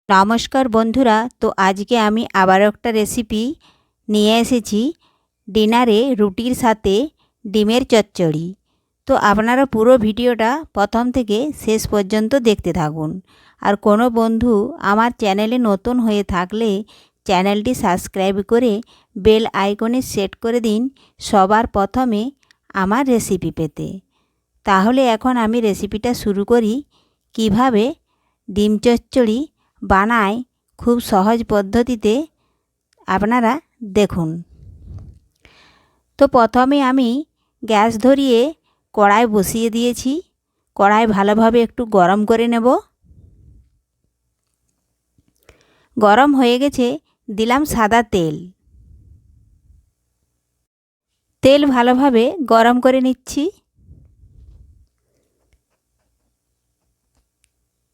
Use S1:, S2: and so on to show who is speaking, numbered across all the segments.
S1: নমস্কার বন্ধুরা, তো আজকে আমি আবার একটা রেসিপি নিয়ে এসেছি। ডিনারে রুটির সাথে ডিমের চচ্চড়ি। তো আপনারা পুরো ভিডিওটা প্রথম থেকে শেষ পর্যন্ত দেখতে থাকুন। আর কোনো বন্ধু আমার চ্যানেলে নতুন হয়ে থাকলে চ্যানেলটি সাবস্ক্রাইব করে বেল আইকনে সেট করে দিন সবার প্রথমে আমার রেসিপি পেতে। তাহলে এখন আমি রেসিপিটা শুরু করি। কিভাবে ডিম চচ্চড়ি বানায় খুব সহজ পদ্ধতিতে, আপনারা দেখুন। তো প্রথমে আমি গ্যাস ধরিয়ে কড়াই বসিয়ে দিয়েছি। কড়াই ভালোভাবে একটু গরম করে নেব। গরম হয়ে গেছে, দিলাম সাদা তেল। তেল ভালোভাবে গরম করে নিচ্ছি।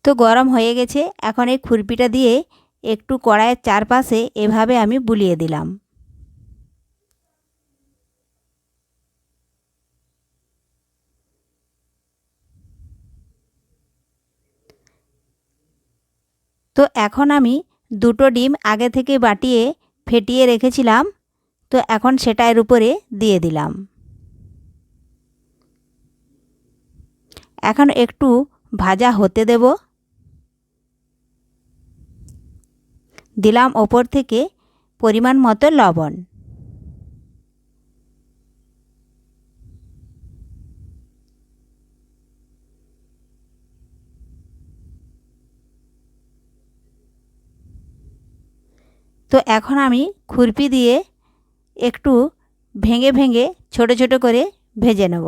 S1: তো গরম হয়ে গেছে, এখন এই খুরপিটা দিয়ে একটু কড়াইয়ের চারপাশে এভাবে আমি বুলিয়ে দিলাম। তো এখন আমি দুটো ডিম আগে থেকে বাটিয়ে ফেটিয়ে রেখেছিলাম, তো এখন সেটা এর উপরে দিয়ে দিলাম। এখন একটু ভাজা হতে দেব। দিলাম ওপর থেকে পরিমাণ মতো লবণ। তো এখন আমি খুরপি দিয়ে একটু ভেঙে ভেঙে ছোট ছোট করে ভেজে নেব।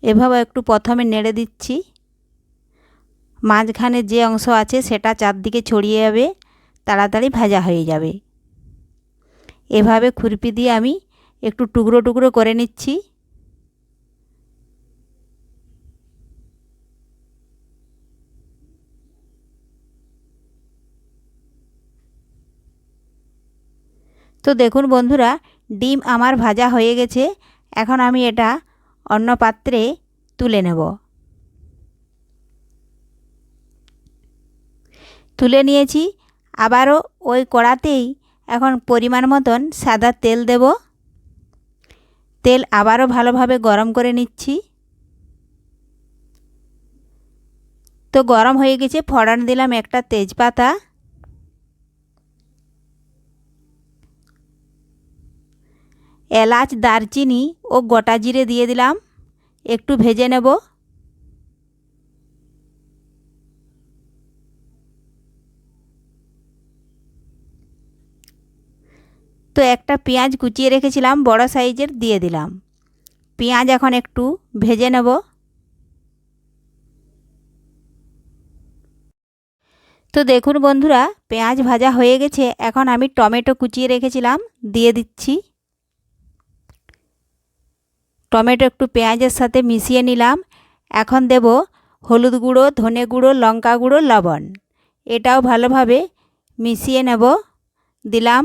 S1: এভাবে একটু প্রথমে নেড়ে দিচ্ছি। মাঝখানে যে অংশ আছে সেটা চারদিকে ছড়িয়ে যাবে, তাড়াতাড়ি ভাজা হয়ে যাবে। এভাবে খুরপি দিয়ে আমি একটু টুকরো টুকরো করে নিচ্ছি। তো দেখুন বন্ধুরা, ডিম আমার ভাজা হয়ে গেছে। এখন আমি এটা অন্য পাত্রে তুলে নেব। তুলে নিয়েছি। আবারও ওই কড়াতেই এখন পরিমাণ মতন সাদা তেল দেব। তেল আবারও ভালোভাবে গরম করে নিচ্ছি। তো গরম হয়ে গেছে, ফোড়ন দিলাম একটা তেজপাতা, এলাচ, দারচিনি ও গোটা জিরে দিয়ে দিলাম। একটু ভেজে নেব। তো একটা পেঁয়াজ কুচিয়ে রেখেছিলাম বড় সাইজের, দিয়ে দিলাম। পেঁয়াজ এখন একটু ভেজে নেব। তো দেখুন বন্ধুরা, পেঁয়াজ ভাজা হয়ে গেছে। এখন আমি টমেটো কুচিয়ে রেখেছিলাম দিয়ে দিচ্ছি। টমেটো একটু পেঁয়াজের সাথে মিশিয়ে নিলাম। এখন দেব হলুদ গুঁড়ো, ধনে গুঁড়ো, লঙ্কা গুঁড়ো, লবণ। এটাও ভালোভাবে মিশিয়ে নেব। দিলাম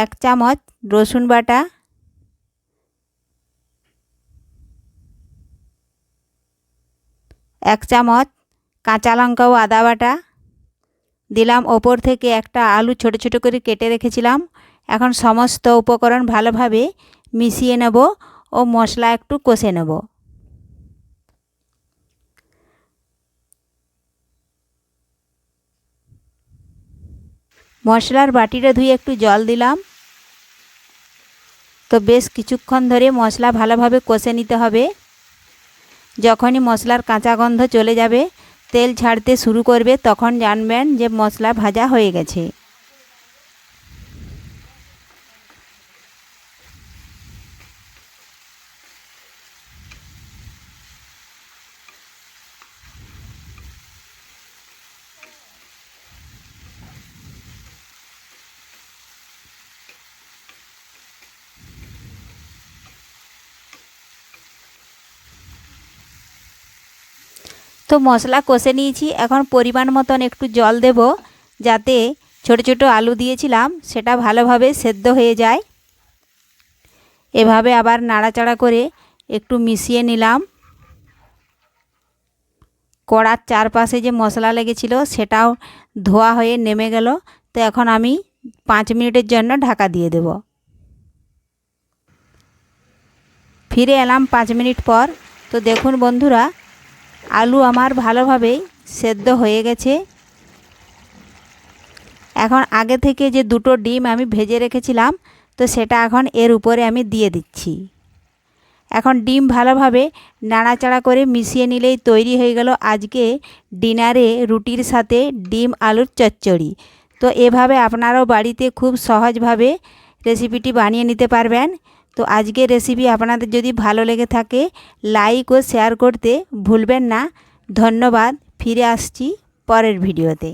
S1: 1 চামচ রসুন বাটা, 1 চামচ কাঁচা লঙ্কা ও আদা বাটা। দিলাম ওপর থেকে একটা আলু ছোট ছোট করে কেটে রেখেছিলাম। এখন সমস্ত উপকরণ ভালোভাবে মিশিয়ে নেব ও মশলা একটু কষে নেব। মশলার বাটিটা ধুয়ে একটু জল দিলাম। তো বেশ কিছুক্ষণ ধরে মশলা ভালোভাবে কষে নিতে হবে। যখনই মশলার কাঁচা গন্ধ চলে যাবে, তেল ছাড়তে শুরু করবে, তখন জানবেন যে মশলা ভাজা হয়ে গেছে। তো মশলা কষে নিয়েছি। এখন পরিমাণ মতন একটু জল দেব, যাতে ছোট ছোট আলু দিয়েছিলাম সেটা ভালোভাবে সেদ্ধ হয়ে যায়। এভাবে আবার নাড়াচাড়া করে একটু মিশিয়ে নিলাম। কড়ার চারপাশে যে মশলা লেগেছিল সেটাও ধোয়া হয়ে নেমে গেল। তো এখন আমি 5 মিনিটের জন্য ঢাকা দিয়ে দেব। ফিরে এলাম 5 মিনিট পর। তো দেখুন বন্ধুরা, আলু আমার ভালোভাবেই সেদ্ধ হয়ে গেছে। এখন আগে থেকে যে 2টো ডিম আমি ভেজে রেখেছিলাম, তো সেটা এখন এর উপরে আমি দিয়ে দিচ্ছি। এখন ডিম ভালোভাবে নাড়াচাড়া করে মিশিয়ে নিলেই তৈরি হয়ে গেল আজকে ডিনারে রুটির সাথে ডিম আলুর চচ্চড়ি। তো এভাবে আপনারাও বাড়িতে খুব সহজভাবে রেসিপিটি বানিয়ে নিতে পারবেন। তো আজকের রেসিপি আপনাদের যদি ভালো লেগে থাকে লাইক ও শেয়ার করতে ভুলবেন না। ধন্যবাদ। ফিরে আসছি পরের ভিডিওতে।